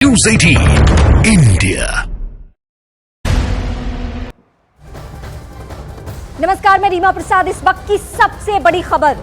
News 18 India। नमस्कार, मैं रीमा प्रसाद। इस वक्त की सबसे बड़ी खबर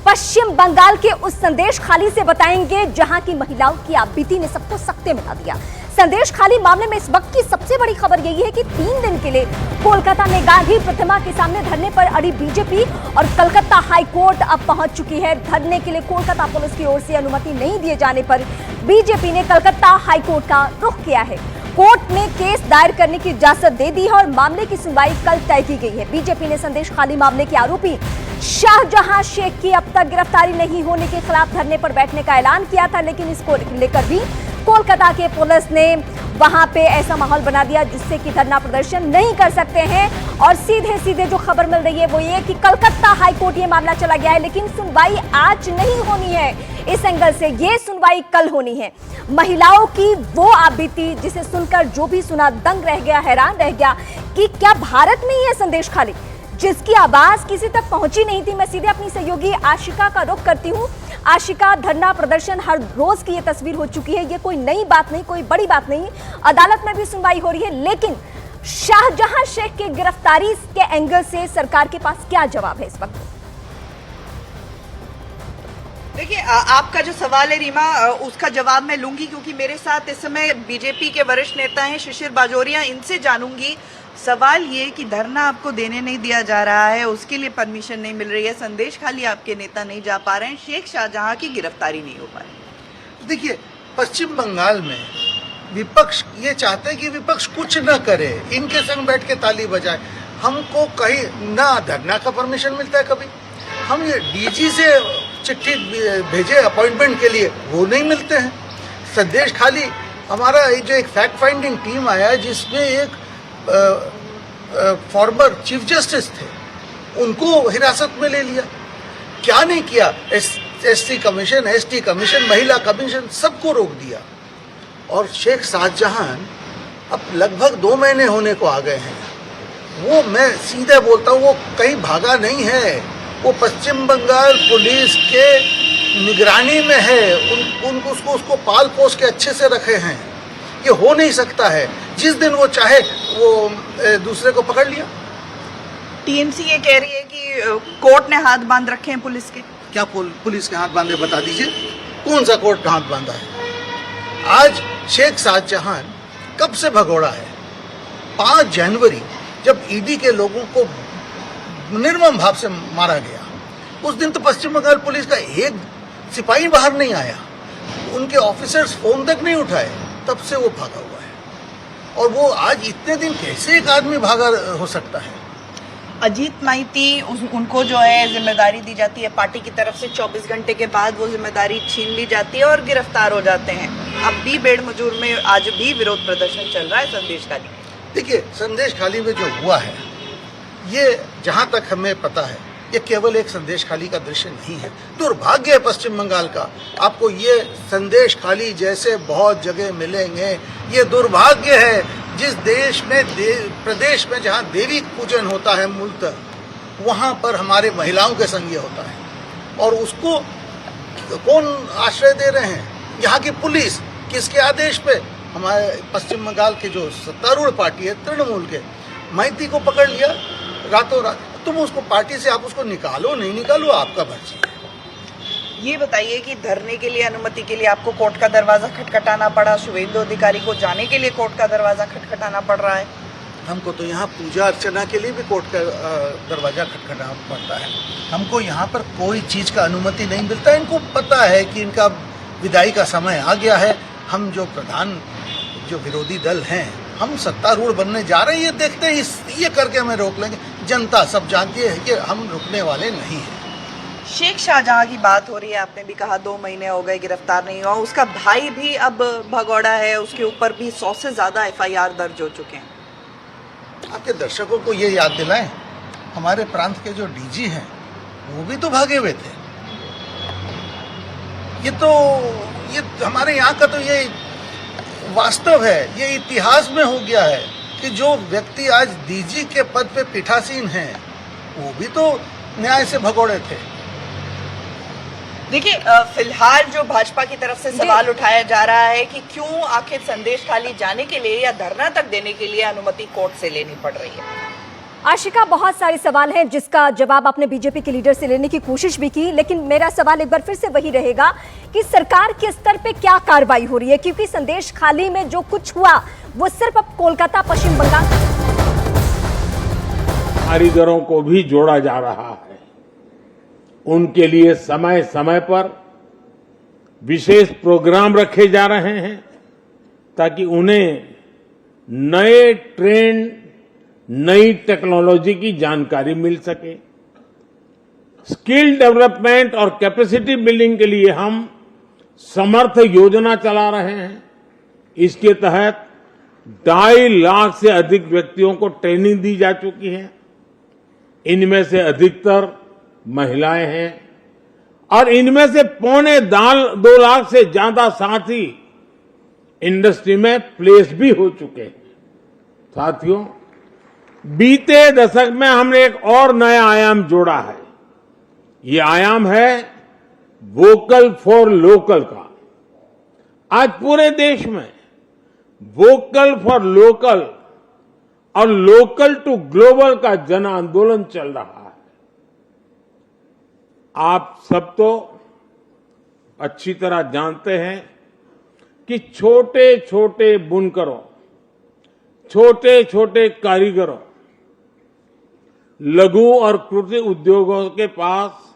पश्चिम बंगाल के उस संदेश खाली से बताएंगे जहां की महिलाओं की आपबीती ने सबको सकते मिला दिया। संदेश खाली मामले में इस वक्त की सबसे बड़ी खबर यही है कि 3 दिन के लिए कोलकाता में गांधी प्रतिमा के सामने धरने पर अड़ी बीजेपी और कलकत्ता हाई कोर्ट अब पहुंच चुकी है। धरने के लिए कोलकाता पुलिस की ओर से अनुमति नहीं दिए जाने पर बीजेपी ने कलकत्ता हाई कोर्ट का रुख किया है। कोर्ट ने केस दायर करने की इजाजत दे दी है और मामले की सुनवाई कल तय की गई है। बीजेपी ने संदेश खाली मामले के आरोपी शाहजहां शेख की अब तक गिरफ्तारी नहीं होने के खिलाफ धरने पर बैठने का ऐलान किया था, लेकिन इसको लेकर भी कोलकाता के पुलिस ने वहां पे ऐसा माहौल बना दिया जिससे कि धरना प्रदर्शन नहीं कर सकते हैं। और सीधे सीधे जो खबर मिल रही है वो ये कि कलकत्ता हाई कोर्ट ये मामला चला गया है, लेकिन सुनवाई आज नहीं होनी है। इस एंगल से ये सुनवाई कल होनी है। महिलाओं की वो आपबीती जिसे सुनकर जो भी सुना दंग रह गया, हैरान रह गया कि क्या भारत में ही है संदेश खाली जिसकी आवाज किसी तक पहुंची नहीं थी। मैं सीधे अपनी सहयोगी आशिका का रुख करती हूं। आशिका, धरना प्रदर्शन हर रोज की ये तस्वीर हो चुकी है, ये कोई नई बात नहीं, कोई बड़ी बात नहीं। अदालत में भी सुनवाई हो रही है, लेकिन शाहजहां शेख की गिरफ्तारी के एंगल से सरकार के पास क्या जवाब है इस वक्त? देखिए, आपका जो सवाल है रीमा, उसका जवाब मैं लूंगी क्योंकि मेरे साथ इस समय बीजेपी के वरिष्ठ नेता हैं शिशिर बाजोरिया। इनसे जानूंगी। सवाल ये कि धरना आपको देने नहीं दिया जा रहा है, उसके लिए परमिशन नहीं मिल रही है, संदेश खाली आपके नेता नहीं जा पा रहे हैं, शेख शाहजहां की गिरफ्तारी नहीं हो पा रही। देखिए, पश्चिम बंगाल में विपक्ष ये चाहते हैं कि विपक्ष कुछ न करे, इनके संग बैठ के ताली बजाए। हमको कहीं ना धरना का परमिशन मिलता है, कभी हम ये डीजी से चिट्ठी भेजे अपॉइंटमेंट के लिए, वो नहीं मिलते हैं। संदेश खाली हमारा जो एक फैक्ट फाइंडिंग टीम आया है जिसमें एक फॉर्मर चीफ जस्टिस थे, उनको हिरासत में ले लिया। क्या नहीं किया, एसटी कमीशन, एसटी कमीशन, महिला कमीशन, सबको रोक दिया। और शेख शाहजहां अब लगभग 2 महीने होने को आ गए हैं। वो, मैं सीधे बोलता हूँ, वो कहीं भागा नहीं है, वो पश्चिम बंगाल पुलिस के निगरानी में है। उनको उसको पाल पोस के अच्छे से रखे हैं। ये हो नहीं सकता है, जिस दिन वो चाहे वो दूसरे को पकड़ लिया। टीएमसी ये कह रही है कि कोर्ट ने हाथ बांध रखे हैं पुलिस के। क्या पुलिस के हाथ बांधे, बता दीजिए कौन सा कोर्ट का हाथ बांधा है? आज शेख शाहजहां कब से भगोड़ा है? 5 जनवरी जब ईडी के लोगों को निर्मम भाव से मारा गया, उस दिन तो पश्चिम बंगाल पुलिस का एक सिपाही बाहर नहीं आया, उनके ऑफिसर्स फोन तक नहीं उठाए, तब से वो भागा हुआ है। और वो आज इतने दिन कैसे एक आदमी भागा हो सकता है? अजीत माइती, उनको जो है जिम्मेदारी दी जाती है पार्टी की तरफ से, 24 घंटे के बाद वो जिम्मेदारी छीन ली जाती है और गिरफ्तार हो जाते हैं। अब भी बेड़ मजूर में आज भी विरोध प्रदर्शन चल रहा है संदेश खाली। देखिए, संदेश खाली में जो हुआ है, ये जहां तक हमें पता है, ये केवल एक संदेश खाली का दृश्य नहीं है। दुर्भाग्य है पश्चिम बंगाल का, आपको ये संदेश खाली जैसे बहुत जगह मिलेंगे। ये दुर्भाग्य है जिस देश में प्रदेश में जहां देवी पूजन होता है मूलतः, वहां पर हमारे महिलाओं के संग ये होता है। और उसको कौन आश्रय दे रहे हैं? यहाँ की पुलिस। किसके आदेश पे? हमारे पश्चिम बंगाल के जो सत्तारूढ़ पार्टी है तृणमूल के, माइती को पकड़ लिया रातों रात। तुम उसको पार्टी से आप उसको निकालो, नहीं निकालो, आपका मर्जी है। ये बताइए कि धरने के लिए, अनुमति के लिए आपको कोर्ट का दरवाजा खटखटाना पड़ा, शुभेंदु अधिकारी को जाने के लिए कोर्ट का दरवाजा खटखटाना पड़ रहा है। हमको तो यहाँ पूजा अर्चना के लिए भी कोर्ट का दरवाजा खटखटाना पड़ता है। हमको यहाँ पर कोई चीज़ का अनुमति नहीं मिलता। इनको पता है कि इनका विदाई का समय आ गया है। हम जो प्रधान जो विरोधी दल हैं, हम सत्तारूढ़ बनने जा रहे हैं, ये देखते हैं, ये करके हमें रोक लेंगे। जनता सब जानती है कि हम रुकने वाले नहीं हैं। शेख शाहजहां की बात हो रही है, आपने भी कहा 2 महीने हो गए गिरफ्तार नहीं हुआ। उसका भाई भी अब भगोड़ा है, उसके ऊपर भी 100 से ज्यादा एफआईआर दर्ज हो चुके हैं। आपके दर्शकों को ये याद दिलाएं, हमारे प्रांत के जो डीजी हैं वो भी तो भागे हुए थे। ये हमारे यहाँ का तो ये वास्तव है, ये इतिहास में हो गया है कि जो व्यक्ति आज डीजी के पद पे पीठासीन हैं, वो भी तो न्याय से भगोड़े थे। देखिए, फिलहाल जो भाजपा की तरफ से सवाल उठाया जा रहा है कि क्यों आखिर संदेश खाली जाने के लिए या धरना तक देने के लिए अनुमति कोर्ट से लेनी पड़ रही है। आशिका, बहुत सारे सवाल हैं जिसका जवाब आपने बीजेपी के लीडर से लेने की कोशिश भी की, लेकिन मेरा सवाल एक बार फिर से वही रहेगा कि सरकार के स्तर पे क्या कार्रवाई हो रही है, क्योंकि संदेश खाली में जो कुछ हुआ वो सिर्फ अब कोलकाता, पश्चिम बंगाल कारीगरों को भी जोड़ा जा रहा है। उनके लिए समय समय पर विशेष प्रोग्राम रखे जा रहे हैं ताकि उन्हें नए ट्रेंड, नई टेक्नोलॉजी की जानकारी मिल सके। स्किल डेवलपमेंट और कैपेसिटी बिल्डिंग के लिए हम समर्थ योजना चला रहे हैं। इसके तहत 2.5 लाख से अधिक व्यक्तियों को ट्रेनिंग दी जा चुकी है। इनमें से अधिकतर महिलाएं हैं और इनमें से 2.25 लाख से ज्यादा साथी इंडस्ट्री में प्लेस भी हो चुके हैं। साथियों, बीते दशक में हमने एक और नया आयाम जोड़ा है। ये आयाम है वोकल फॉर लोकल का। आज पूरे देश में वोकल फॉर लोकल और लोकल टू ग्लोबल का जन आंदोलन चल रहा है। आप सब तो अच्छी तरह जानते हैं कि छोटे छोटे बुनकरों, छोटे छोटे कारीगरों, लघु और कुटीर उद्योगों के पास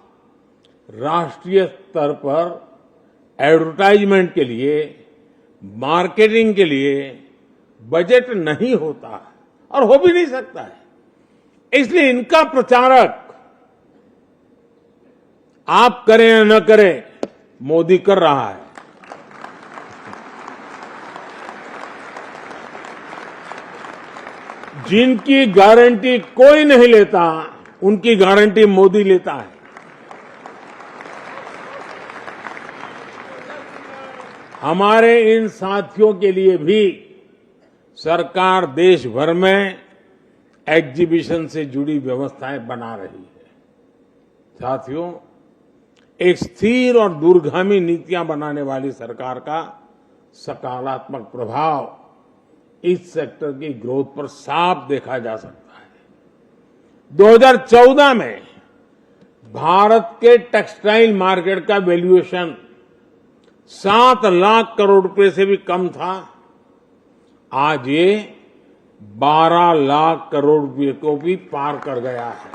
राष्ट्रीय स्तर पर एडवर्टाइजमेंट के लिए, मार्केटिंग के लिए बजट नहीं होता है और हो भी नहीं सकता है। इसलिए इनका प्रचारक आप करें या न करें, मोदी कर रहा है। जिनकी गारंटी कोई नहीं लेता, उनकी गारंटी मोदी लेता है। हमारे इन साथियों के लिए भी सरकार देश भर में एग्जीबिशन से जुड़ी व्यवस्थाएं बना रही है। साथियों, एक स्थिर और दूरगामी नीतियां बनाने वाली सरकार का सकारात्मक प्रभाव इस सेक्टर की ग्रोथ पर साफ देखा जा सकता है। 2014 में भारत के टेक्सटाइल मार्केट का वैल्यूएशन 7 लाख करोड़ रुपए से भी कम था। आज ये 12 लाख करोड़ रुपए को भी पार कर गया है।